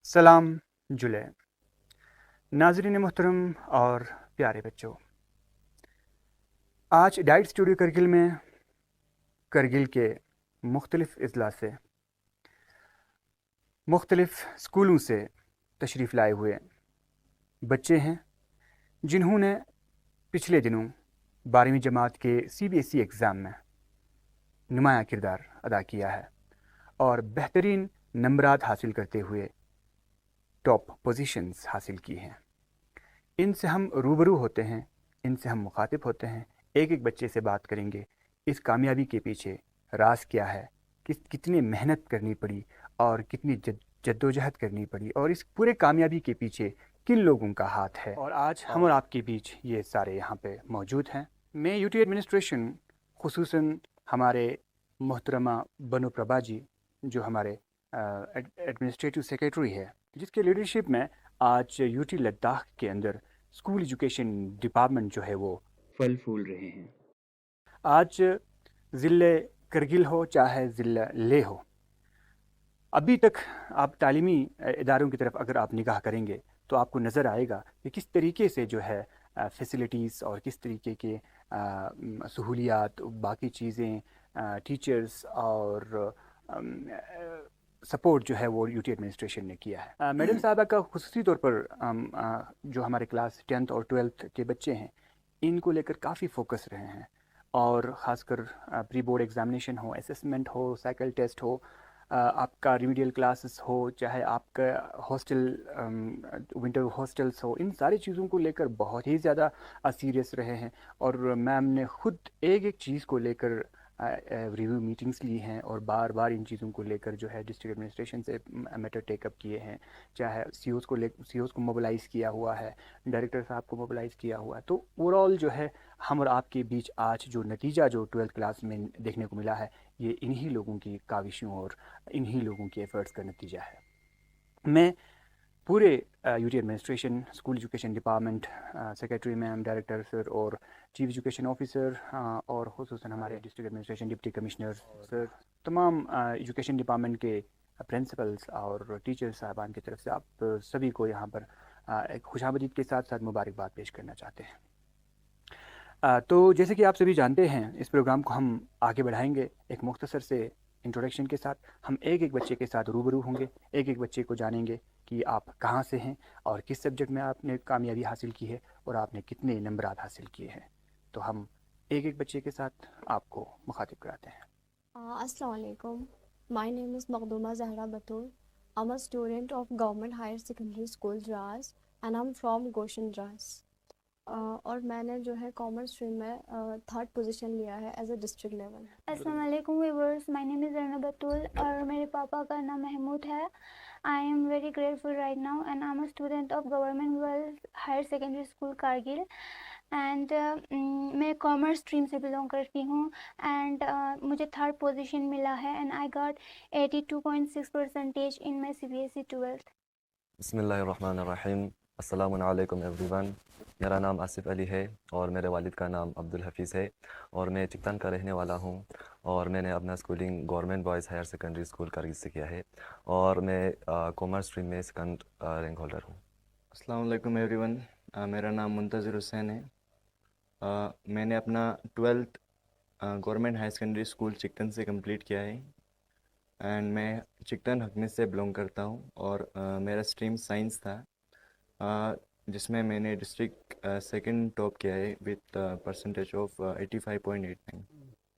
सलाम जुले नाजरीन मोहतरम और प्यारे बच्चों, आज डाइट स्टूडियो करगिल में करगिल के मुख्तलिफ़ अजला से मुख्तलिफ़ स्कूलों से तशरीफ़ लाए हुए बच्चे हैं जिन्होंने पिछले दिनों 12वीं जमात के CBSE एग्ज़ाम में नुमाया किरदार अदा किया है और बेहतरीन नंबरात हासिल करते हुए टॉप पोजीशंस हासिल की हैं। इनसे हम रूबरू होते हैं, इनसे हम मुखातिब होते हैं, एक एक बच्चे से बात करेंगे। इस कामयाबी के पीछे राज क्या है, कितनी मेहनत करनी पड़ी और कितनी जद्दोजहद करनी पड़ी और इस पूरे कामयाबी के पीछे किन लोगों का हाथ है। और आज हम और आपके बीच ये सारे यहाँ पे मौजूद हैं। मैं यूटी एडमिनिस्ट्रेशन खुसूसन हमारे मोहतरमा बनु प्रभा जी जो हमारे एडमिनिस्ट्रेटिव सेक्रेटरी है, जिसके लीडरशिप में आज यूटी लद्दाख के अंदर स्कूल एजुकेशन डिपार्टमेंट जो है वो फल फूल रहे हैं। आज ज़िले करगिल हो चाहे ज़िला लेह हो, अभी तक आप तालीमी इदारों की तरफ अगर आप निगाह करेंगे तो आपको नज़र आएगा कि किस तरीके से जो है फैसिलिटीज़ और किस तरीके के सहूलियात, बाकी चीज़ें, टीचर्स और सपोर्ट जो है वो यूटी एडमिनिस्ट्रेशन ने किया है। मैडम साहबा का खुसूसी तौर पर जो हमारे क्लास 10th और 12th के बच्चे हैं इनको लेकर काफ़ी फोकस रहे हैं और ख़ासकर प्री बोर्ड एग्ज़ामिनेशन हो, असेसमेंट हो, साइकिल टेस्ट हो, आपका रिमीडियल क्लासेस हो, चाहे आपका हॉस्टल विंटर हॉस्टल्स हो, इन सारी चीज़ों को लेकर बहुत ही ज़्यादा सीरियस रहे हैं। और मैम ने ख़ुद एक एक चीज़ को लेकर रिव्यू मीटिंग्स ली हैं और बार बार इन चीज़ों को लेकर जो है डिस्ट्रिक्ट एडमिनिस्ट्रेशन से मैटर टेकअप किए हैं, चाहे सीओज़ को मोबिलाइज़ किया हुआ है, डायरेक्टर साहब को मोबिलाइज़ किया हुआ है। तो ओवरऑल जो है हम और आपके बीच आज जो नतीजा जो 12th क्लास में देखने को मिला है ये इन्हीं लोगों की काविशों और इन्हीं लोगों के एफ़र्ट्स का नतीजा है। मैं पूरे UT administration, school education department, secretary ma'am, director sir और चीफ एजुकेशन ऑफिसर और खुसूसन हमारे district administration deputy commissioner sir, तमाम एजुकेशन डिपार्टमेंट के प्रिंसिपल्स और टीचर्स साहबान की तरफ से आप सभी को यहाँ पर एक खुशामदीद के साथ साथ मुबारकबाद पेश करना चाहते हैं। तो जैसे कि आप सभी जानते हैं इस प्रोग्राम को हम आगे बढ़ाएंगे एक मुख्तसर से इंट्रोडक्शन के साथ। हम एक एक बच्चे के साथ रूबरू होंगे, एक एक बच्चे को जानेंगे कि आप कहाँ से हैं और किस सब्जेक्ट में आपने कामयाबी हासिल की है और आपने कितने नंबरात हासिल किए हैं। तो हम एक एक बच्चे के साथ आपको मुखातिब कराते हैं। Assalamu alaikum. My name is Maghduma Zahra Batul. I'm a student of Government Higher Secondary School Dras and I'm from Goshen Dras. और मैंने जो है कॉमर्स स्ट्रीम में थर्ड पोजीशन लिया है एज अ डिस्ट्रिक्ट लेवल। अस्सलाम वालेकुम viewers, my name is Arna Batool और मेरे पापा का नाम महमूद है। I am very grateful right now and I am a student of government girls higher secondary school Kargil and मैं कॉमर्स स्ट्रीम से बिलोंग करती हूँ एंड मुझे थर्ड पोजीशन मिला है and I got 82.6% in my CBSE 12th। बिस्मिल्लाहिर्रहमानिर्रहीम। अस्सलामु अलैकुम एवरीवन। मेरा नाम आसिफ अली है और मेरे वालिद का नाम अब्दुल हफीज़ है और मैं चिकतन का रहने वाला हूँ और मैंने अपना schooling government boys higher secondary school Kargil से किया है और मैं कॉमर्स स्ट्रीम में सेकंड रैंक होल्डर हूँ। अस्सलाम वालेकुम एवरीवन, मेरा नाम मुंतज़िर हुसैन है। मैंने अपना 12th government higher secondary school Chiktan से कंप्लीट किया है एंड मैं चिकतन हकमिस से बिलोंग करता हूँ और मेरा स्ट्रीम साइंस था जिसमें मैंने डिस्ट्रिक्ट सेकंड टॉप किया है with percentage of 85.89।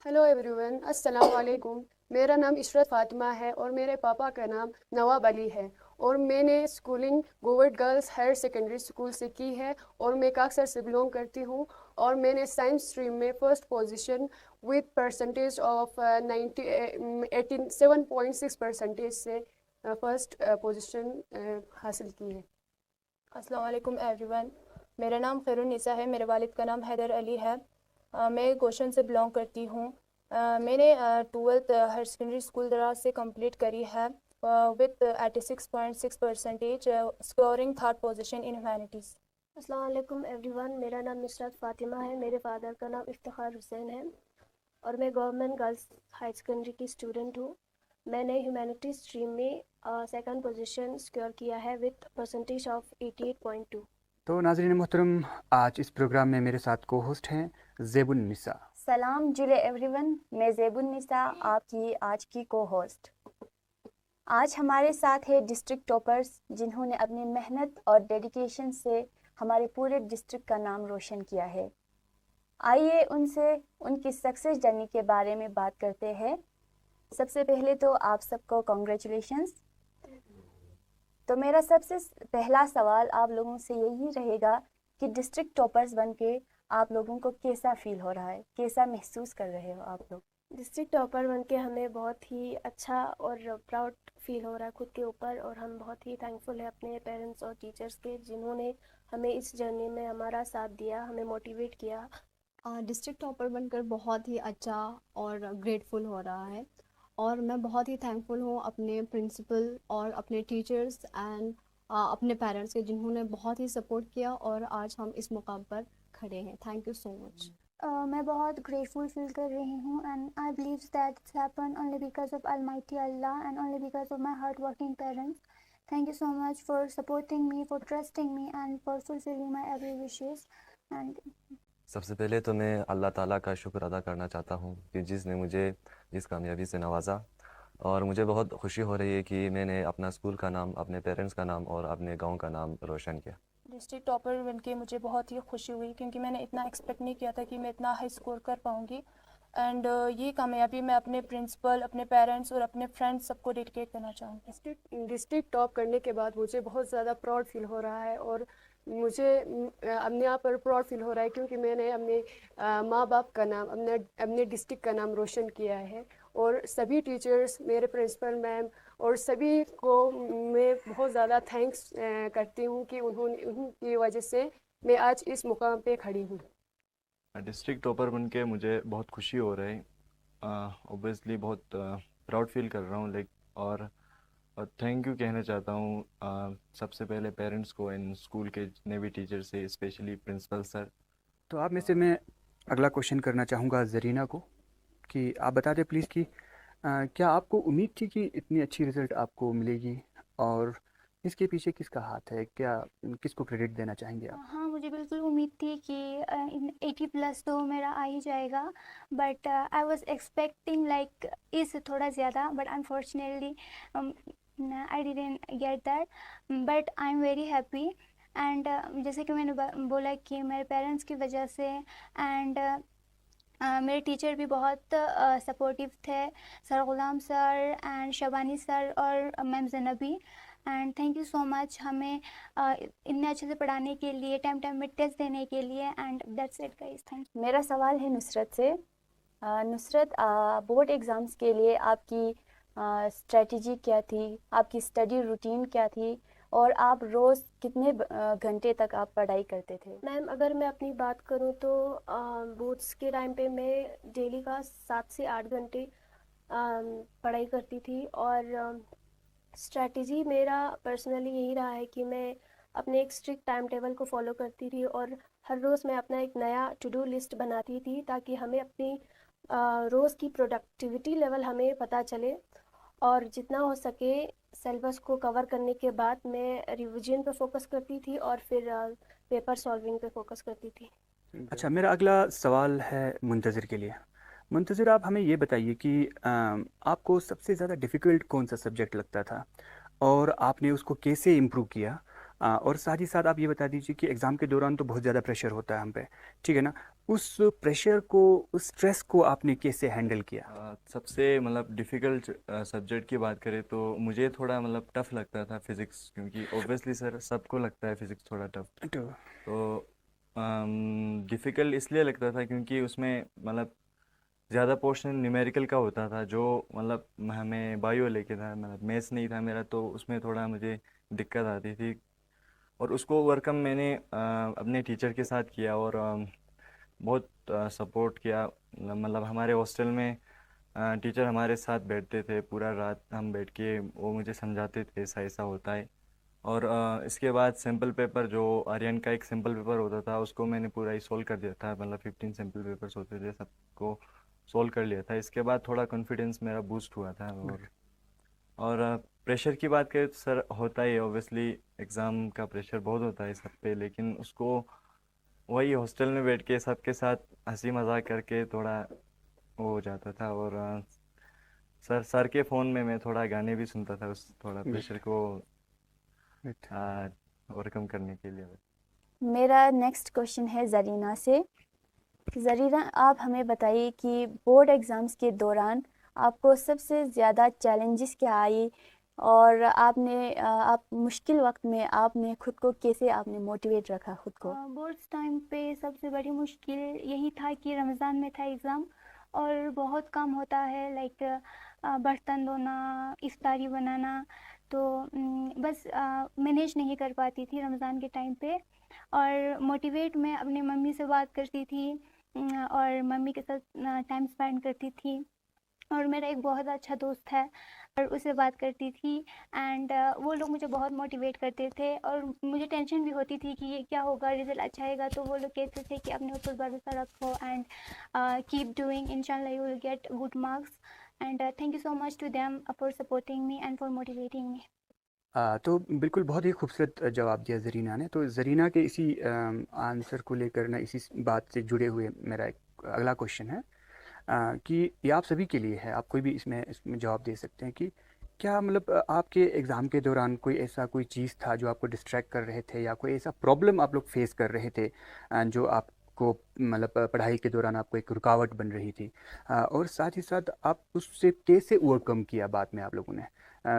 Hello everyone, अस्सलाम वालेकुम। मेरा नाम इशरत फातिमा है और मेरे पापा का नाम नवाब अली है और मैंने schooling government girls higher secondary school से की है और मैं काकसर से बिलोंग करती हूँ और मैंने साइंस स्ट्रीम में first position with percentage of 87.6% से फ़र्स्ट पोजीशन हासिल की है। अस्सलाम वालेकुम एवरीवन, मेरा नाम खैरुन्निसा है। मेरे वालिद का नाम हैदर अली है। मैं गोशन से बिलोंग करती हूँ। मैंने 12th हायर सेकेंडरी स्कूल दराज से कंप्लीट करी है with 86.6% scoring third position in humanities. अस्सलाम वालेकुम एवरीवन, मेरा नाम नुसरत फ़ातिमा है। मेरे फादर का नाम इफ्तिखार हुसैन है और मैं गवर्नमेंट गर्ल्स हाई सेकेंडरी की स्टूडेंट हूँ। मैंने ह्यूमैनिटीज स्ट्रीम में सेकंड पोजीशन सिक्योर किया है विद परसेंटेज ऑफ 88.2। तो नाज़रीन मोहतरम, आज इस प्रोग्राम में मेरे साथ को होस्ट हैं ज़ेबुन निसा। सलाम जुले एवरीवन, मैं ज़ेबुन निसा, आपकी आज की को होस्ट। आज हमारे साथ है डिस्ट्रिक्ट टॉपर्स जिन्होंने अपनी मेहनत और डेडिकेशन से हमारे पूरे डिस्ट्रिक्ट का नाम रोशन किया है। आइए उनसे उनकी सक्सेस जर्नी के बारे में बात करते हैं। सबसे पहले तो आप सबको कॉन्ग्रेचुलेशंस। तो मेरा सबसे पहला सवाल आप लोगों से यही रहेगा कि डिस्ट्रिक्ट टॉपर्स बनके आप लोगों को कैसा फील हो रहा है, कैसा महसूस कर रहे हो आप लोग? डिस्ट्रिक्ट टॉपर बन के हमें बहुत ही अच्छा और प्राउड फील हो रहा है खुद के ऊपर, और हम बहुत ही थैंकफुल है अपने पेरेंट्स और टीचर्स के जिन्होंने हमें इस जर्नी में हमारा साथ दिया, हमें मोटिवेट किया। डिस्ट्रिक्ट टॉपर बनकर बहुत ही अच्छा और ग्रेटफुल हो रहा है, और मैं बहुत ही थैंकफुल हूँ अपने प्रिंसिपल और अपने टीचर्स एंड अपने पेरेंट्स के जिन्होंने बहुत ही सपोर्ट किया और आज हम इस मुकाम पर खड़े हैं। Thank you so much. मैं बहुत ग्रेटफुल फील कर रही हूँ and I believe that it's happen only because of Almighty Allah and only because of my hard working parents. Thank you so much for supporting me, for trusting me and for fulfilling my every wishes. And सबसे पहले तो मैं अल्लाह ताला का शुक्र अदा करना चाहता हूँ कि जिसने मुझे इस कामयाबी से नवाजा, और मुझे बहुत खुशी हो रही है कि मैंने अपना स्कूल का नाम, अपने पेरेंट्स का नाम और अपने गांव का नाम रोशन किया। डिस्ट्रिक्ट टॉपर बन के मुझे बहुत ही खुशी हुई क्योंकि मैंने इतना एक्सपेक्ट नहीं किया था कि मैं इतना हाई स्कोर कर पाऊँगी। एंड ये कामयाबी मैं अपने प्रिंसिपल, अपने पेरेंट्स और अपने फ्रेंड्स सबको डेडिकेट करना चाहूँगी। डिस्ट्रिक्ट टॉप करने के बाद मुझे बहुत ज़्यादा प्राउड फील हो रहा है, और मुझे अपने आप पर प्राउड फील हो रहा है क्योंकि मैंने अपने माँ बाप का नाम, अपने डिस्ट्रिक्ट का नाम रोशन किया है। और सभी टीचर्स, मेरे प्रिंसिपल मैम और सभी को मैं बहुत ज़्यादा थैंक्स करती हूँ कि उनकी वजह से मैं आज इस मुकाम पे खड़ी हूँ। डिस्ट्रिक्ट टॉपर बन के मुझे बहुत खुशी हो रही है। ऑब्वियसली बहुत प्राउड फील कर रहा हूँ, और थैंक यू कहना चाहता हूँ सबसे पहले पेरेंट्स को एंड स्कूल के जितने भी टीचर से, स्पेशली प्रिंसिपल सर। तो आप में से मैं अगला क्वेश्चन करना चाहूँगा ज़रीना को कि आप बता दें प्लीज़ कि क्या आपको उम्मीद थी कि इतनी अच्छी रिज़ल्ट आपको मिलेगी, और इसके पीछे किसका हाथ है, क्या किसको क्रेडिट देना चाहेंगे आप? हाँ, मुझे बिल्कुल उम्मीद थी कि 80+ तो मेरा आ ही जाएगा, but I was expecting like इससे थोड़ा ज़्यादा, but unfortunately I didn't get that, but I am very happy. And जैसे कि मैंने बोला कि मेरे पेरेंट्स की वजह से एंड मेरे टीचर भी बहुत सपोर्टिव थे, sir Ghulam sir and Shabani sir और ma'am Zainabi. And thank you so much हमें इतने अच्छे से पढ़ाने के लिए, टाइम में टेस्ट देने के लिए। And that's it guys, thank you. मेरा सवाल है नुसरत से। नुसरत, बोर्ड एग्ज़ाम्स के लिए आपकी स्ट्रेटजी क्या थी, आपकी स्टडी रूटीन क्या थी, और आप रोज़ कितने घंटे तक आप पढ़ाई करते थे? मैम, अगर मैं अपनी बात करूँ तो बोर्ड्स के टाइम पे मैं डेली का 7 से 8 घंटे पढ़ाई करती थी, और स्ट्रैटेजी मेरा पर्सनली यही रहा है कि मैं अपने एक स्ट्रिक्ट टाइम टेबल को फॉलो करती थी, और हर रोज़ मैं अपना एक नया टू डू लिस्ट बनाती थी ताकि हमें अपनी रोज़ की प्रोडक्टिविटी लेवल हमें पता चले, और जितना हो सके सिलेबस को कवर करने के बाद मैं रिवीजन पे फोकस करती थी और फिर पेपर सॉल्विंग पे फोकस करती थी। अच्छा, मेरा अगला सवाल है मुंतज़िर के लिए। मुंतज़िर, आप हमें ये बताइए कि आपको सबसे ज़्यादा डिफ़िकल्ट कौन सा सब्जेक्ट लगता था और आपने उसको कैसे इम्प्रूव किया, और साथ ही साथ आप ये बता दीजिए कि एग्ज़ाम के दौरान तो बहुत ज़्यादा प्रेशर होता है हम पे, ठीक है ना, उस प्रेशर को, उस स्ट्रेस को आपने कैसे हैंडल किया? सबसे मतलब डिफ़िकल्ट सब्जेक्ट की बात करें तो मुझे थोड़ा मतलब टफ़ लगता था फ़िज़िक्स, क्योंकि ऑब्वियसली सर सबको लगता है फ़िज़िक्स थोड़ा टफ़। तो डिफ़िकल्ट इसलिए लगता था क्योंकि उसमें मतलब ज़्यादा पोर्शन न्यूमेरिकल का होता था, जो मतलब हमें बायो लेके था, मतलब मैथ्स नहीं था मेरा, तो उसमें थोड़ा मुझे दिक्कत आती थी, और उसको ओवरकम मैंने अपने टीचर के साथ किया, और बहुत सपोर्ट किया। मतलब हमारे हॉस्टल में टीचर हमारे साथ बैठते थे, पूरा रात हम बैठ के वो मुझे समझाते थे ऐसा ऐसा होता है। और इसके बाद सैम्पल पेपर, जो आर्यन का एक सैम्पल पेपर होता था, उसको मैंने पूरा ही सोल्व कर दिया था। मतलब 15 सैम्पल पेपर्स होते थे, सबको सोल्व कर लिया था। इसके बाद थोड़ा कॉन्फिडेंस मेरा बूस्ट हुआ था, और और प्रेशर की बात करें तो सर होता ही है, ऑब्वियसली एग्ज़ाम का प्रेशर बहुत होता है सब पे, लेकिन उसको वही हॉस्टल में बैठ के सबके साथ हंसी मजाक करके थोड़ा वो हो जाता था। और सर के फ़ोन में मैं थोड़ा गाने भी सुनता था उस थोड़ा प्रेशर को ओवरकम करने के लिए। मेरा नेक्स्ट क्वेश्चन है जरीना से। जरीना, आप हमें बताइए कि बोर्ड एग्ज़ाम्स के दौरान आपको सबसे ज़्यादा चैलेंजेस क्या आई, और आप मुश्किल वक्त में आपने खुद को कैसे आपने मोटिवेट रखा खुद को? बोर्ड्स टाइम पे सबसे बड़ी मुश्किल यही था कि रमज़ान में था एग्ज़ाम और बहुत काम होता है, लाइक बर्तन धोना, इफ्तारी बनाना, तो बस मैनेज नहीं कर पाती थी रमज़ान के टाइम पे। और मोटिवेट मैं अपनी मम्मी से बात करती थी और मम्मी के साथ टाइम स्पेंड करती थी। और मेरा एक बहुत अच्छा दोस्त है और उससे बात करती थी, एंड वो लोग मुझे बहुत मोटिवेट करते थे। और मुझे टेंशन भी होती थी कि ये क्या होगा, रिजल्ट अच्छा आएगा, तो वो लोग कहते थे कि अपने ऊपर भरोसा रखो एंड कीप डूइंग, इंशाल्लाह you will get good marks. And thank you so much to them for supporting me and for motivating me. तो बिल्कुल बहुत ही खूबसूरत जवाब दिया ज़रीना ने। तो ज़रीना के इसी आंसर को लेकर ना, इसी बात से जुड़े हुए मेरा एक अगला क्वेश्चन है कि ये आप सभी के लिए है, आप कोई भी इसमें जवाब दे सकते हैं कि क्या मतलब आपके एग्ज़ाम के दौरान कोई चीज़ था जो आपको डिस्ट्रैक्ट कर रहे थे, या कोई ऐसा प्रॉब्लम आप लोग फेस कर रहे थे जो आपको मतलब पढ़ाई के दौरान आपको एक रुकावट बन रही थी, और साथ ही साथ आप उससे कैसे ओवरकम किया बाद में आप लोगों ने?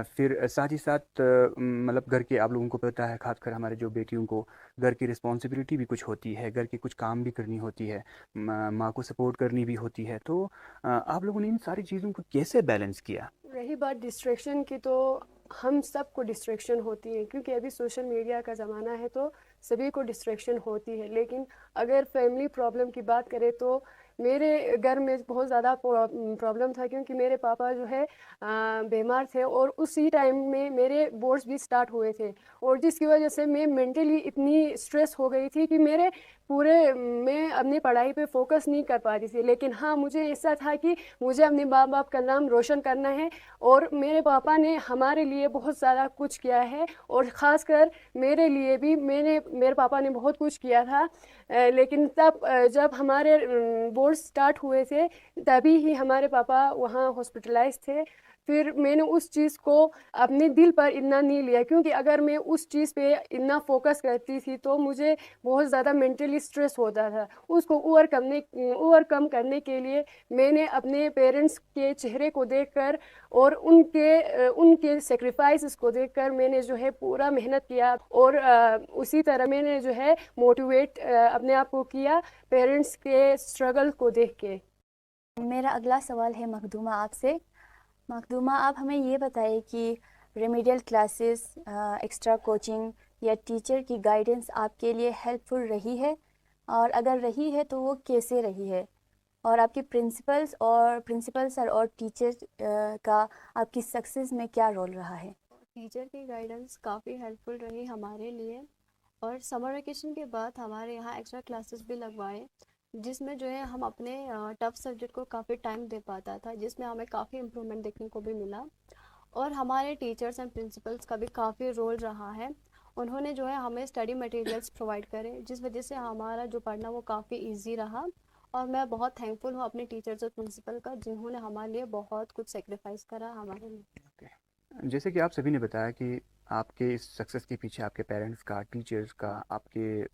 फिर साथ ही साथ मतलब घर के आप लोगों को पता है, खासकर हमारे जो बेटियों को घर की रिस्पॉन्सिबिलिटी भी कुछ होती है, घर के कुछ काम भी करनी होती है, माँ को सपोर्ट करनी भी होती है, तो आप लोगों ने इन सारी चीज़ों को कैसे बैलेंस किया? रही बात डिस्ट्रैक्शन की, तो हम सबको डिस्ट्रैक्शन होती है, क्योंकि अभी सोशल मीडिया का ज़माना है तो सभी को डिस्ट्रैक्शन होती है। लेकिन अगर फैमिली प्रॉब्लम की बात करें तो मेरे घर में बहुत ज़्यादा प्रॉब्लम था, क्योंकि मेरे पापा जो है बीमार थे और उसी टाइम में मेरे बोर्ड्स भी स्टार्ट हुए थे, और जिसकी वजह से मैं मेंटली इतनी स्ट्रेस हो गई थी कि मैं अपनी पढ़ाई पे फोकस नहीं कर पाती थी। लेकिन हाँ, मुझे ऐसा था कि मुझे अपने माँ बाप का नाम रोशन करना है, और मेरे पापा ने हमारे लिए बहुत सारा कुछ किया है, और ख़ासकर मेरे लिए भी मेरे पापा ने बहुत कुछ किया था। लेकिन तब जब हमारे बोर्ड स्टार्ट हुए थे, तभी ही हमारे पापा वहाँ हॉस्पिटलाइज थे। फिर मैंने उस चीज़ को अपने दिल पर इतना नहीं लिया, क्योंकि अगर मैं उस चीज़ पे इतना फोकस करती थी तो मुझे बहुत ज़्यादा मेंटली स्ट्रेस होता था। उसको ओवरकम करने के लिए मैंने अपने पेरेंट्स के चेहरे को देखकर और उनके सेक्रीफाइसेस को देखकर मैंने जो है पूरा मेहनत किया, और उसी तरह मैंने जो है मोटिवेट अपने आप को किया पेरेंट्स के स्ट्रगल को देख के। मेरा अगला सवाल है मखदूमा आपसे। मखदूमा, आप हमें ये बताइए कि रेमेडियल क्लासेस, एक्स्ट्रा कोचिंग या टीचर की गाइडेंस आपके लिए हेल्पफुल रही है, और अगर रही है तो वो कैसे रही है, और आपके प्रिंसिपल सर और टीचर का आपकी सक्सेस में क्या रोल रहा है? टीचर की गाइडेंस काफ़ी हेल्पफुल रही हमारे लिए, और समर वेकेशन के बाद हमारे यहाँ एक्स्ट्रा क्लासेस भी लगवाए, जिसमें जो है हम अपने टफ सब्जेक्ट को काफ़ी टाइम दे पाता था, जिसमें हमें काफ़ी इम्प्रूवमेंट देखने को भी मिला। और हमारे टीचर्स एंड प्रिंसिपल्स का भी काफ़ी रोल रहा है। उन्होंने जो है हमें स्टडी मटेरियल्स प्रोवाइड करे, जिस वजह से हमारा जो पढ़ना वो काफ़ी इजी रहा। और मैं बहुत थैंकफुल हूँ अपने टीचर्स और प्रिंसिपल का, जिन्होंने हमारे लिए बहुत कुछ सेक्रीफाइस करा हमारे लिए। जैसे कि आप सभी ने बताया कि आपके इस सक्सेस के पीछे आपके पेरेंट्स का, टीचर्स का, आपके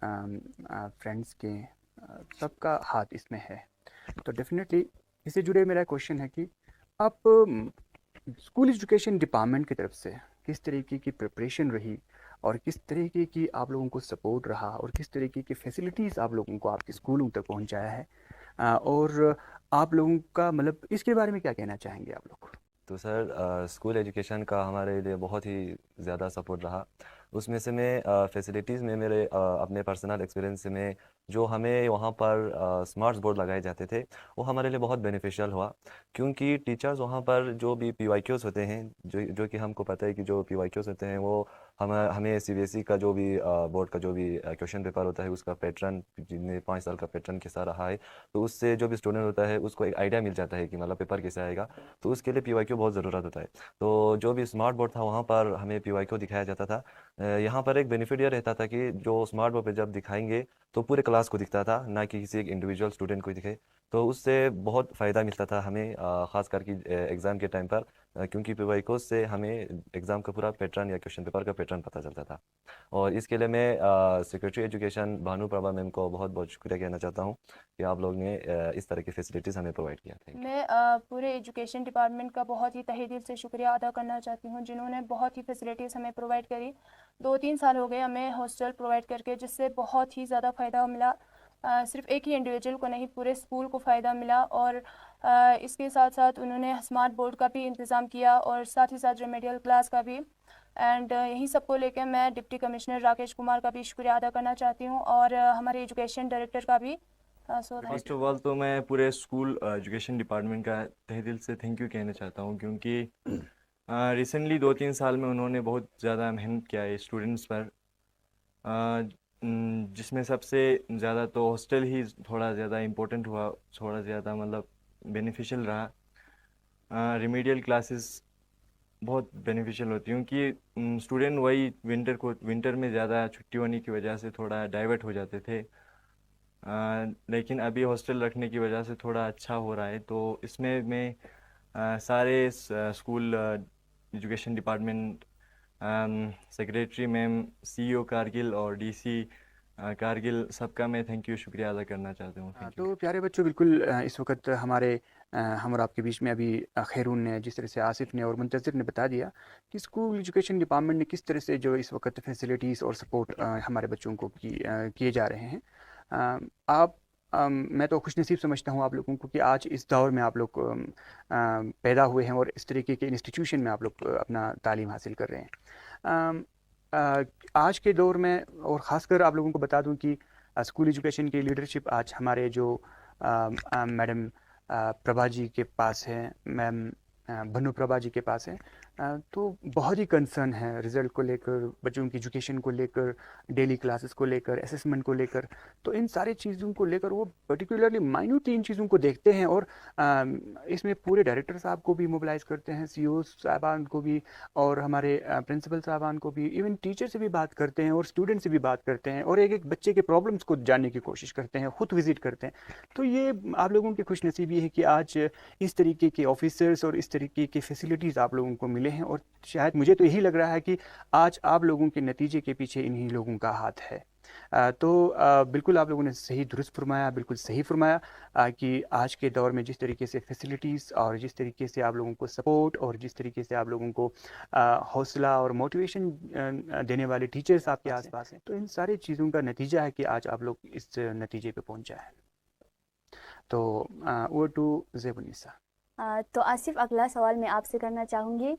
फ्रेंड्स के, सबका हाथ इसमें है। तो डेफिनेटली इससे जुड़े मेरा क्वेश्चन है कि आप स्कूल एजुकेशन डिपार्टमेंट की तरफ से किस तरीके की प्रिपरेशन रही, और किस तरीके की आप लोगों को सपोर्ट रहा, और किस तरीके की फैसिलिटीज़ आप लोगों को आपके स्कूलों तक पहुंचाया है, और आप लोगों का मतलब इसके बारे में क्या कहना चाहेंगे आप लोग? तो सर स्कूल एजुकेशन का हमारे लिए बहुत ही ज़्यादा सपोर्ट रहा। उसमें से मैं फैसिलिटीज़ में मेरे अपने पर्सनल एक्सपीरियंस से मैं जो हमें वहाँ पर स्मार्ट बोर्ड लगाए जाते थे, वो हमारे लिए बहुत बेनिफिशियल हुआ, क्योंकि टीचर्स वहाँ पर जो भी PYQs होते हैं, जो कि हमको पता है कि जो PYQs होते हैं वो हमें CBSE का जो भी बोर्ड का जो भी क्वेश्चन पेपर होता है उसका पैटर्न, जिनमें 5 साल का पैटर्न कैसा रहा है, तो उससे जो भी स्टूडेंट होता है उसको एक आइडिया मिल जाता है कि मतलब पेपर कैसा आएगा। तो उसके लिए PYQ बहुत ज़रूरत होता है। तो जो भी स्मार्ट बोर्ड था वहाँ पर हमें PYQ दिखाया जाता था। यहाँ पर एक बेनिफिट ये रहता था कि जो स्मार्ट बोर्ड पे जब दिखाएंगे तो पूरे क्लास को दिखता था, ना कि किसी एक इंडिविजुअल स्टूडेंट को दिखे। तो उससे बहुत फ़ायदा मिलता था हमें, ख़ास करके एग्ज़ाम के टाइम पर, क्योंकि PYQ से हमें एग्ज़ाम का पूरा पैटर्न या क्वेश्चन पेपर का पैटर्न पता चलता था। और इसके लिए मैं secretary education Bhanu Prabha ma'am को बहुत बहुत शुक्रिया कहना चाहता हूँ कि आप लोग ने इस तरह की फैसिलिटीज़ हमें प्रोवाइड किया। Thank you. मैं पूरे एजुकेशन डिपार्टमेंट का बहुत ही तहे दिल से शुक्रिया अदा करना चाहती हूँ, जिन्होंने बहुत ही फैसिलिटीज़ हमें प्रोवाइड करी। 2-3 साल हो गए हमें हॉस्टल प्रोवाइड करके, जिससे बहुत ही ज़्यादा फ़ायदा मिला। सिर्फ एक ही इंडिविजुअल को नहीं, पूरे स्कूल को फ़ायदा मिला। और इसके साथ साथ उन्होंने स्मार्ट बोर्ड का भी इंतज़ाम किया और साथ ही साथ रेमेडियल क्लास का भी। एंड यही सबको लेकर मैं डिप्टी कमिश्नर राकेश कुमार का भी शुक्रिया अदा करना चाहती हूँ, और हमारे एजुकेशन डायरेक्टर का भी। फर्स्ट ऑफ ऑल तो मैं पूरे स्कूल एजुकेशन डिपार्टमेंट का तहे दिल से थैंक यू कहना चाहता हूँ, क्योंकि रिसेंटली 2-3 साल में उन्होंने बहुत ज़्यादा मेहनत किया है स्टूडेंट्स पर, जिसमें सबसे ज़्यादा तो हॉस्टल ही थोड़ा ज़्यादा इम्पोर्टेंट हुआ, थोड़ा ज़्यादा मतलब बेनिफिशियल रहा। रिमीडियल क्लासेस बहुत बेनिफिशियल होती हैं, क्योंकि स्टूडेंट वही विंटर में ज़्यादा छुट्टी होने की वजह से थोड़ा डाइवर्ट हो जाते थे। लेकिन अभी हॉस्टल रखने की वजह से थोड़ा अच्छा हो रहा है। तो इसमें मैं सारे school education department, secretary ma'am, CEO Kargil और DC कारगिल, सबका मैं थैंक यू शुक्रिया अदा करना चाहता हूँ। Thank you. तो प्यारे बच्चों, बिल्कुल इस वक्त हमारे हम और आपके बीच में अभी खैरून ने, जिस तरह से आसिफ ने और मुंतज़िर ने बता दिया कि स्कूल एजुकेशन डिपार्टमेंट ने किस तरह से जो इस वक्त फैसिलिटीज़ और सपोर्ट हमारे बच्चों को किए जा रहे हैं। मैं तो खुशनसीब समझता हूँ आप लोगों को कि आज इस दौर में आप लोग पैदा हुए हैं और इस तरीके के इंस्टीट्यूशन में आप लोग अपना तालीम हासिल कर रहे हैं। आज के दौर में, और ख़ासकर आप लोगों को बता दूं कि स्कूल एजुकेशन की लीडरशिप आज हमारे जो मैडम प्रभा जी के पास है, मैम भनु प्रभा जी के पास है। तो बहुत ही कंसर्न है रिज़ल्ट को लेकर, बच्चों की एजुकेशन को लेकर, डेली क्लासेस को लेकर, असेसमेंट को लेकर। तो इन सारी चीज़ों को लेकर वो पर्टिकुलरली माइन्यूट इन चीज़ों को देखते हैं, और इसमें पूरे डायरेक्टर साहब को भी मोबिलाइज़ करते हैं, CEO साहबान को भी, और हमारे प्रिंसिपल साहबान को भी, इवन टीचर से भी बात करते हैं और स्टूडेंट से भी बात करते हैं, और एक एक बच्चे के प्रॉब्लम्स को जानने की कोशिश करते हैं, ख़ुद विज़िट करते हैं। तो ये आप लोगों की खुशनसीबी है कि आज इस तरीके के ऑफिसर्स और इस तरीके की फैसिलिटीज़ आप लोगों को मिले हैं, और शायद मुझे तो यही लग रहा है कि आज आप लोगों के नतीजे के पीछे इन्हीं लोगों का हाथ है। बिल्कुल आप लोगों ने सही दुरुस्त फरमाया, बिल्कुल सही फरमाया कि आज के दौर में जिस तरीके से फैसिलिटीज़ और जिस तरीके से आप लोगों को सपोर्ट और जिस तरीके से आप लोगों को हौसला और मोटिवेशन देने वाले टीचर्स आपके आसपास हैं, तो इन सारी चीज़ों का नतीजा है कि आज आप लोग इस नतीजे पे पहुंचा है। तो ओवर टू ज़ेबुन्निसा। तो आसिफ, अगला सवाल मैं आपसे करना चाहूँगी।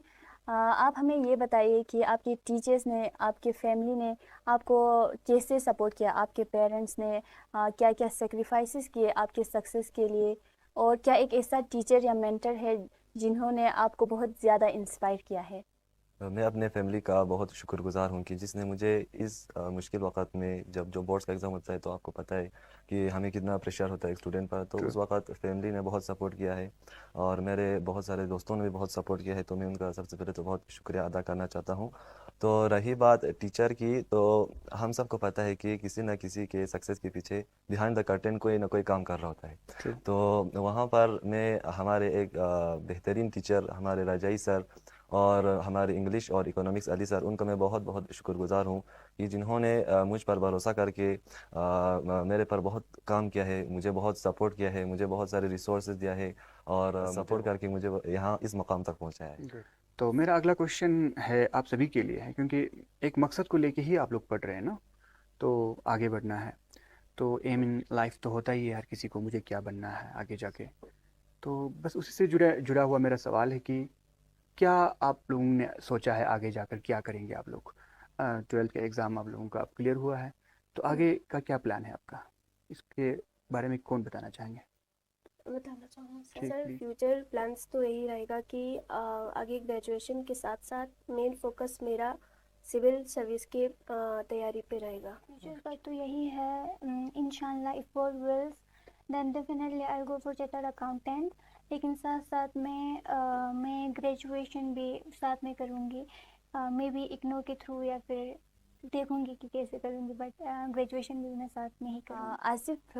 आप हमें ये बताइए कि आपके टीचर्स ने, आपके फैमिली ने आपको कैसे सपोर्ट किया, आपके पेरेंट्स ने क्या क्या सेक्रीफाइसेस किए आपके सक्सेस के लिए, और क्या एक ऐसा टीचर या मेंटर है जिन्होंने आपको बहुत ज़्यादा इंस्पायर किया है? मैं अपने फैमिली का बहुत शुक्रगुजार हूँ कि जिसने मुझे इस मुश्किल वक़्त में, जब जो बोर्ड्स का एग्ज़ाम होता है तो आपको पता है कि हमें कितना प्रेशर होता है एक स्टूडेंट पर, तो उस वक़्त फैमिली ने बहुत सपोर्ट किया है और मेरे बहुत सारे दोस्तों ने भी बहुत सपोर्ट किया है। तो मैं उनका सबसे पहले तो बहुत शुक्रिया अदा करना चाहता हूँ। तो रही बात टीचर की, तो हम सबको पता है कि किसी न किसी के सक्सेस के पीछे बिहाइंड द कर्टेन कोई ना कोई काम कर रहा होता है। तो वहाँ पर मैं हमारे एक बेहतरीन टीचर, हमारे राजाई सर और हमारे इंग्लिश और इकोनॉमिक्स अली सर, उनका मैं बहुत बहुत शुक्रगुजार हूँ कि जिन्होंने मुझ पर भरोसा करके मेरे पर बहुत काम किया है, मुझे बहुत सपोर्ट किया है, मुझे बहुत सारे रिसोर्सेज दिया है और सपोर्ट करके मुझे यहाँ इस मकाम तक पहुँचाया है। तो मेरा अगला क्वेश्चन है आप सभी के लिए है, क्योंकि एक मकसद को लेके ही आप लोग पढ़ रहे हैं ना, तो आगे बढ़ना है। तो एम इन लाइफ तो होता ही है हर किसी को, मुझे क्या बनना है आगे जाके। तो बस उसी से जुड़ा हुआ मेरा सवाल है कि क्या आप लोगों ने सोचा है आगे जाकर क्या करेंगे आप लोग? 12th का एग्ज़ाम आप लोगों का अब क्लियर हुआ है, तो आगे का क्या प्लान है आपका? इसके बारे में कौन बताना चाहेंगे? बताना चाहूँगी ठीक, सर। प्लीज। फ्यूचर प्लान्स तो यही रहेगा कि आगे ग्रेजुएशन के साथ साथ मेन फोकस मेरा सिविल सर्विस के तैयारी पे रहेगा। फ्यूचर का तो यही है, इंशाल्लाह if all wills then definitely I go for chartered accountant. लेकिन साथ साथ मैं ग्रेजुएशन भी साथ में करूँगी, मे बी इग्नू के थ्रू या फिर देखूँगी कि कैसे करूँगी, बट ग्रेजुएशन भी मैं साथ में ही करूँगी। आसिफ,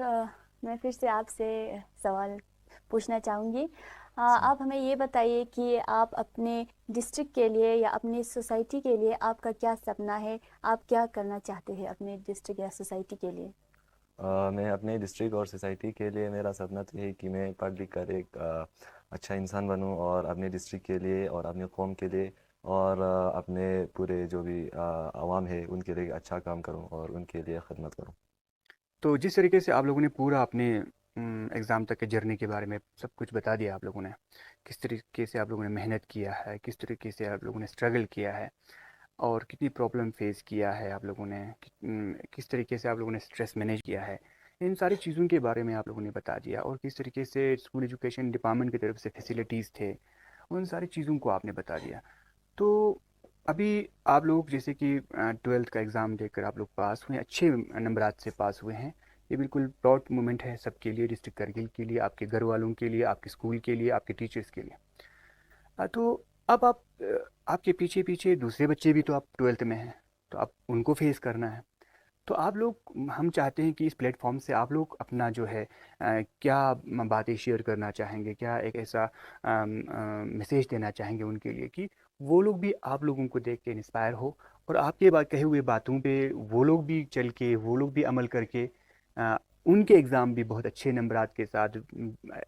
मैं फिर से आपसे सवाल पूछना चाहूँगी। आप हमें ये बताइए कि आप अपने डिस्ट्रिक्ट के लिए या अपनी सोसाइटी के लिए आपका क्या सपना है, आप क्या करना चाहते हैं अपने डिस्ट्रिक्ट या सोसाइटी के लिए? मैं अपने डिस्ट्रिक्ट और सोसाइटी के लिए मेरा सपना तो है कि मैं पढ़ लिख कर एक अच्छा इंसान बनूं और अपने डिस्ट्रिक्ट के लिए और अपने कौम के लिए और अपने पूरे जो भी आवाम है उनके लिए अच्छा काम करूं और उनके लिए खिदमत करूं। तो जिस तरीके से आप लोगों ने पूरा अपने एग्ज़ाम तक के जर्नी के बारे में सब कुछ बता दिया आप लोगों ने, किस तरीके से आप लोगों ने मेहनत किया है, किस तरीके से आप लोगों ने स्ट्रगल किया है और कितनी प्रॉब्लम फेस किया है आप लोगों ने, किस तरीके से आप लोगों ने स्ट्रेस मैनेज किया है, इन सारी चीज़ों के बारे में आप लोगों ने बता दिया। और किस तरीके से स्कूल एजुकेशन डिपार्टमेंट की तरफ से फैसिलिटीज़ थे, उन सारी चीज़ों को आपने बता दिया। तो अभी आप लोग जैसे कि 12th का एग्ज़ाम देकर आप लोग पास हुए, अच्छे नंबरात से पास हुए हैं, ये बिल्कुल प्राउड मोमेंट है सबके लिए, डिस्ट्रिक्ट करगिल के लिए, आपके घर वालों के लिए, आपके स्कूल के लिए, आपके टीचर्स के लिए। तो अब आपके पीछे पीछे दूसरे बच्चे भी तो आप 12th में हैं, तो आप उनको फेस करना है। तो आप लोग, हम चाहते हैं कि इस प्लेटफॉर्म से आप लोग अपना जो है क्या बातें शेयर करना चाहेंगे, क्या एक ऐसा मैसेज देना चाहेंगे उनके लिए कि वो लोग भी आप लोगों को देख के इंस्पायर हो और आपके कहे हुए बातों पे वो लोग भी चल के, वो लोग भी अमल करके उनके एग्ज़ाम भी बहुत अच्छे नंबरात के साथ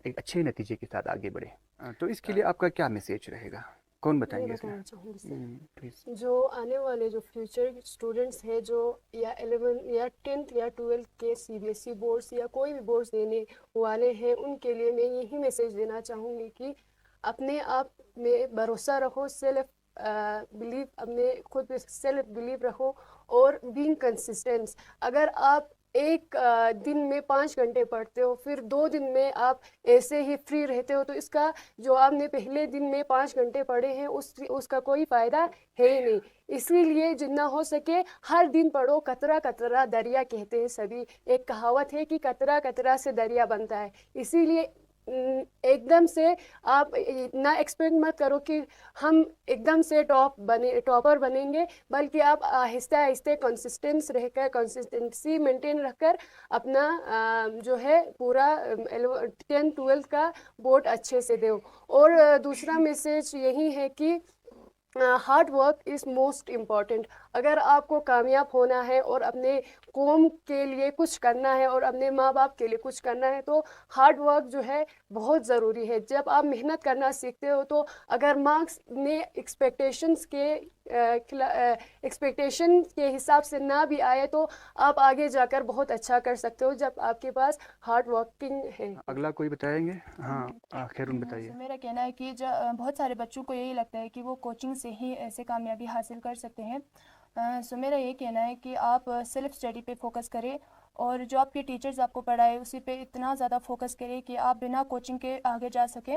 एक अच्छे नतीजे के साथ आगे बढ़े। तो इसके लिए आपका क्या मैसेज रहेगा, कौन मैं बताएंगे इसमें? बताना चाहूँगी सर। प्लीज़। जो आने वाले जो फ्यूचर स्टूडेंट्स हैं जो या 11 या 10th या 12th के सीबीएसई बोर्ड्स या कोई भी बोर्ड्स देने वाले हैं, उनके लिए मैं यही मैसेज देना चाहूँगी कि अपने आप में भरोसा रखो, सेल्फ बिलीव, अपने खुद पे सेल्फ बिलीव रखो और बीइंग कंसिस्टेंट। अगर आप एक दिन में 5 घंटे पढ़ते हो, फिर 2 दिन में आप ऐसे ही फ्री रहते हो, तो इसका जो आपने पहले दिन में 5 घंटे पढ़े हैं उसका कोई फ़ायदा है ही नहीं। इसीलिए जितना हो सके हर दिन पढ़ो। कतरा कतरा दरिया कहते हैं सभी, एक कहावत है कि कतरा कतरा से दरिया बनता है। इसीलिए एकदम से आप इतना एक्सपेक्ट मत करो कि हम एकदम से टॉपर बनेंगे, बल्कि आप आहिस्ते आहिस्ते कंसिस्टेंसी मेंटेन रखकर अपना जो है पूरा 10th 12th का बोर्ड अच्छे से दो। और दूसरा मैसेज यही है कि hard work is most important. अगर आपको कामयाब होना है और अपने कौम के लिए कुछ करना है और अपने माँ बाप के लिए कुछ करना है, तो हार्ड वर्क जो है बहुत ज़रूरी है। जब आप मेहनत करना सीखते हो, तो अगर मार्क्स ने एक्सपेक्टेशन के हिसाब से ना भी आए, तो आप आगे जाकर बहुत अच्छा कर सकते हो जब आपके पास हार्ड वर्किंग है। अगला कोई बताएंगे? हाँ, खैरुन बताइए। मेरा कहना है कि बहुत सारे बच्चों को यही लगता है कि वो कोचिंग से ही ऐसे कामयाबी हासिल कर सकते हैं। सो मेरा ये कहना है कि आप सेल्फ स्टडी पे फोकस करें और जो आपके टीचर्स आपको पढ़ाए उसी पे इतना ज़्यादा फोकस करें कि आप बिना कोचिंग के आगे जा सकें।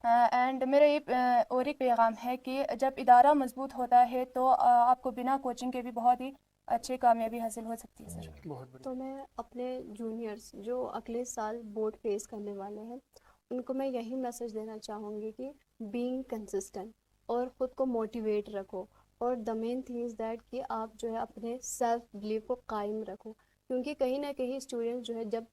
एंड मेरा ये और एक पैगाम है कि जब इदारा मजबूत होता है तो आपको बिना कोचिंग के भी बहुत ही अच्छी कामयाबी हासिल हो सकती है सर। बहुत बढ़िया। तो मैं अपने जूनियर्स जो अगले साल बोर्ड फेस करने वाले हैं, उनको मैं यही मैसेज देना चाहूँगी कि बीइंग कंसिस्टेंट और ख़ुद को मोटिवेट रखो। और the main thing is that कि आप जो है अपने सेल्फ बिलीव को कायम रखो, क्योंकि कहीं ना कहीं स्टूडेंट्स जो है, जब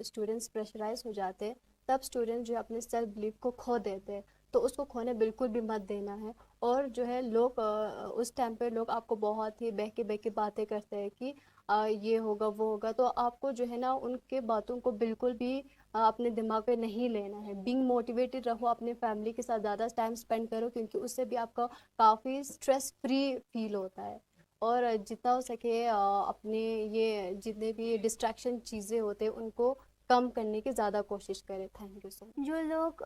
स्टूडेंट्स प्रेशराइज हो जाते हैं, तब स्टूडेंट्स जो है अपने सेल्फ बिलीव को खो देते हैं। तो उसको खोने बिल्कुल भी मत देना है। और जो है लोग उस टाइम पे लोग आपको बहुत ही बह के बातें करते हैं कि ये होगा वो होगा, तो आपको जो है ना उनके बातों को बिल्कुल भी अपने दिमाग पे नहीं लेना है। बीइंग मोटिवेटेड रहो, अपने फैमिली के साथ ज़्यादा टाइम स्पेंड करो, क्योंकि उससे भी आपका काफ़ी स्ट्रेस फ्री फील होता है। और जितना हो सके अपने ये जितने भी डिस्ट्रैक्शन चीज़ें होते हैं उनको कम करने की ज़्यादा कोशिश करें। Thank you so much. जो लोग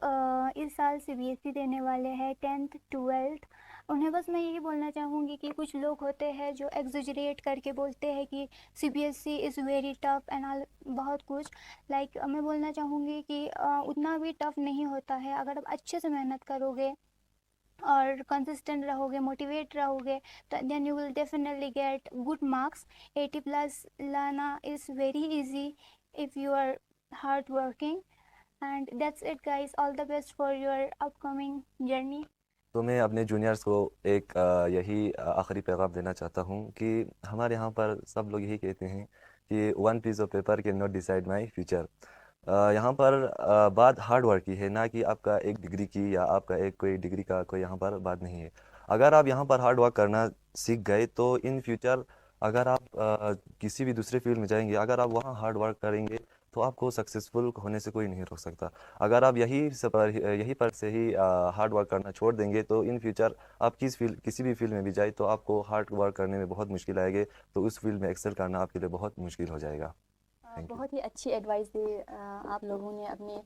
इस साल सीबीएसई देने वाले हैं 10th 12th, उन्हें बस मैं यही बोलना चाहूँगी कि कुछ लोग होते हैं जो एग्जैजरेट करके बोलते हैं कि CBSE is very tough and all बहुत कुछ। लाइक मैं बोलना चाहूँगी कि उतना भी टफ नहीं होता है अगर आप अच्छे से मेहनत करोगे और कंसिस्टेंट रहोगे, मोटिवेट रहोगे, तो then you will definitely get good marks. 80+ लाना is very easy if you are hard working. And that's it guys, all the best for your upcoming journey. तो मैं अपने जूनियर्स को एक यही आखिरी पैगाम देना चाहता हूँ कि हमारे यहाँ पर सब लोग यही कहते हैं कि one piece of paper can not decide my future. यहाँ पर बात हार्ड वर्क की है, ना कि आपका एक डिग्री की या आपका एक कोई डिग्री का कोई यहाँ पर बात नहीं है। अगर आप यहाँ पर हार्ड वर्क करना सीख गए तो इन फ्यूचर अगर आप किसी भी दूसरे फील्ड में जाएंगे, अगर आप वहाँ हार्ड वर्क करेंगे तो आपको सक्सेसफुल होने से कोई नहीं रोक सकता। अगर आप यही पर से ही हार्ड वर्क करना छोड़ देंगे तो इन फ्यूचर आप किसी भी फील्ड में भी जाए तो आपको हार्ड वर्क करने में बहुत मुश्किल आएगी, तो उस फील्ड में एक्सेल करना आपके लिए बहुत मुश्किल हो जाएगा। Thank you. बहुत ही अच्छी एडवाइस दी आप लोगों ने अपने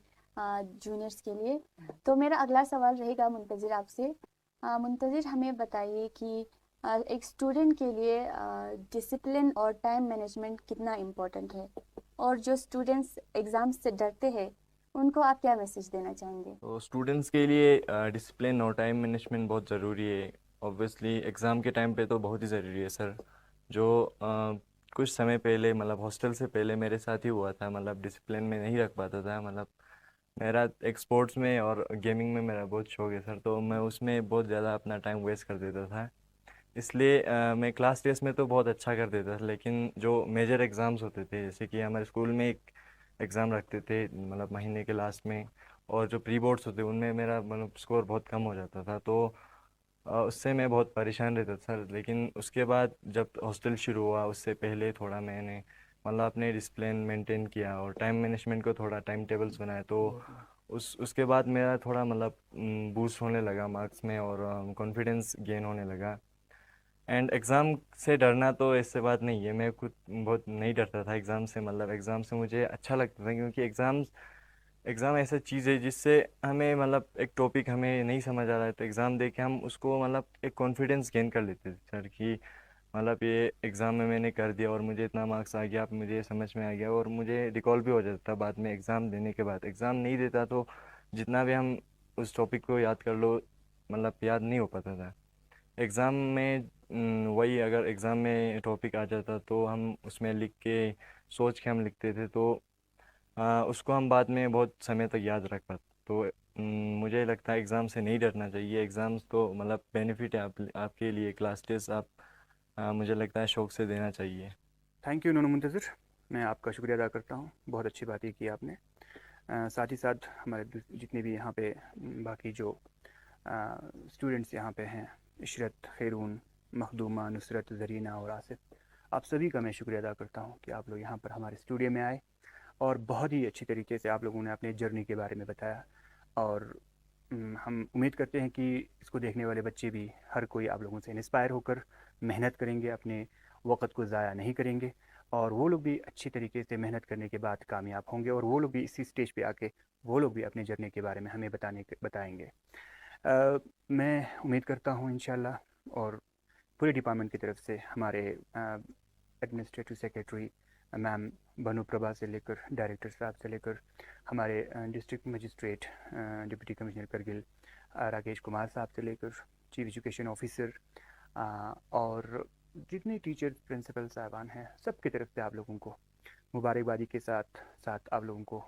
जूनियर्स के लिए। तो मेरा अगला सवाल रहेगा मुंतज़िर आपसे। मुंतज़िर हमें बताइए कि एक स्टूडेंट के लिए डिसिप्लिन और टाइम मैनेजमेंट कितना इम्पोर्टेंट है, और जो स्टूडेंट्स एग्ज़ाम से डरते हैं उनको आप क्या मैसेज देना चाहेंगे? तो स्टूडेंट्स के लिए डिसिप्लिन और टाइम मैनेजमेंट बहुत ज़रूरी है। ऑब्वियसली एग्ज़ाम के टाइम पे तो बहुत ही ज़रूरी है सर। जो कुछ समय पहले मतलब हॉस्टल से पहले मेरे साथ ही हुआ था, मतलब डिसिप्लिन में नहीं रख पाता था। मतलब मेरा एक स्पोर्ट्स में और गेमिंग में मेरा बहुत शौक है सर, तो मैं उसमें बहुत ज़्यादा अपना टाइम वेस्ट कर देता था। इसलिए मैं क्लास टेस्ट में तो बहुत अच्छा कर देता था, लेकिन जो मेजर एग्ज़ाम्स होते थे, जैसे कि हमारे स्कूल में एक एग्ज़ाम रखते थे मतलब महीने के लास्ट में, और जो प्री बोर्ड्स होते उनमें मेरा मतलब स्कोर बहुत कम हो जाता था, तो उससे मैं बहुत परेशान रहता था सर। लेकिन उसके बाद जब हॉस्टल शुरू हुआ उससे पहले थोड़ा मैंने मतलब अपने डिसिप्लिन मेंटेन किया और टाइम मैनेजमेंट को थोड़ा टाइम टेबल्स बनाए, तो उसके बाद मेरा थोड़ा मतलब बूस्ट होने लगा मार्क्स में और कॉन्फिडेंस गेन होने लगा। एंड एग्ज़ाम से डरना तो ऐसे बात नहीं है, मैं खुद बहुत नहीं डरता था एग्ज़ाम से। मतलब एग्ज़ाम से मुझे अच्छा लगता था, क्योंकि एग्ज़ाम ऐसा चीज़ है जिससे हमें मतलब एक टॉपिक हमें नहीं समझ आ रहा है तो एग्ज़ाम दे के हम उसको मतलब एक कॉन्फिडेंस गेन कर लेते थे सर, कि मतलब ये एग्ज़ाम में मैंने कर दिया और मुझे इतना मार्क्स आ गया, अब मुझे समझ में आ गया, और मुझे रिकॉल भी हो जाता था बाद में एग्ज़ाम देने के बाद। एग्ज़ाम नहीं देता तो जितना भी हम उस टॉपिक को याद कर लो, मतलब याद नहीं हो पाता था। एग्ज़ाम में वही अगर एग्ज़ाम में टॉपिक आ जाता तो हम उसमें लिख के सोच के हम लिखते थे, तो उसको हम बाद में बहुत समय तक याद रख पाते। तो मुझे लगता है एग्ज़ाम से नहीं डरना चाहिए। एग्ज़ाम्स तो मतलब बेनिफिट है आपके लिए। क्लास टेस्ट आप मुझे लगता है शौक से देना चाहिए। थैंक यू नूनू मुंतज़िर, मैं आपका शुक्रिया अदा करता हूँ, बहुत अच्छी बातें की आपने। साथ ही साथ हमारे जितने भी यहाँ पे बाकी जो स्टूडेंट्स यहाँ पे हैं, इशरत, खैरून, मखदूमा, नुसरत, ज़रीना और आसिफ, आप सभी का मैं शुक्रिया अदा करता हूँ कि आप लोग यहाँ पर हमारे स्टूडियो में आए और बहुत ही अच्छी तरीके से आप लोगों ने अपने जर्नी के बारे में बताया। और हम उम्मीद करते हैं कि इसको देखने वाले बच्चे भी हर कोई आप लोगों से इंस्पायर होकर मेहनत करेंगे, अपने वक़्त को ज़ाया नहीं करेंगे, और वो लोग भी अच्छी तरीके से मेहनत करने के बाद कामयाब होंगे, और वो लोग भी इसी स्टेज पे आके वो लोग भी अपने जर्नी के बारे में हमें बताएंगे। मैं उम्मीद करता हूँ इंशाल्लाह, और पूरे डिपार्टमेंट की तरफ से हमारे एडमिनिस्ट्रेटिव सेक्रेटरी मैम बनु प्रभा से लेकर डायरेक्टर साहब से लेकर हमारे district magistrate deputy commissioner Kargil Rakesh Kumar साहब से लेकर चीफ एजुकेशन ऑफिसर और जितने टीचर्स प्रिंसिपल साहबान हैं, सब की तरफ से आप लोगों को मुबारकबादी के साथ साथ आप लोगों को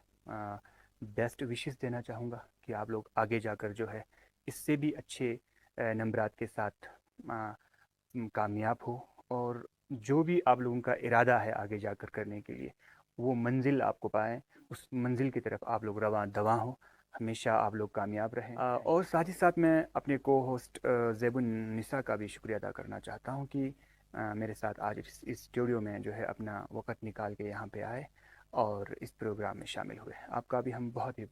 बेस्ट विशेस देना चाहूँगा कि आप लोग आगे जाकर जो है इससे भी अच्छे नंबरात के साथ कामयाब हो, और जो भी आप लोगों का इरादा है आगे जाकर करने के लिए वो मंजिल आपको पाएँ, उस मंजिल की तरफ आप लोग रवां दवां हो, हमेशा आप लोग कामयाब रहें। और साथ ही साथ मैं अपने को होस्ट ज़ैबुन निसा का भी शुक्रिया अदा करना चाहता हूँ कि मेरे साथ आज इस स्टूडियो में जो है अपना वक़्त निकाल के यहाँ पे आए और इस प्रोग्राम में शामिल हुए। आपका भी हम बहुत ही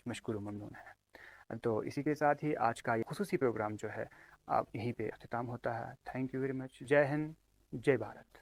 मशकूर ममनून हैं। तो इसी के साथ ही आज का ये खुसूसी प्रोग्राम जो है आप यहीं पे अख्तिताम होता है। Thank you very much. जय हिंद, जय भारत।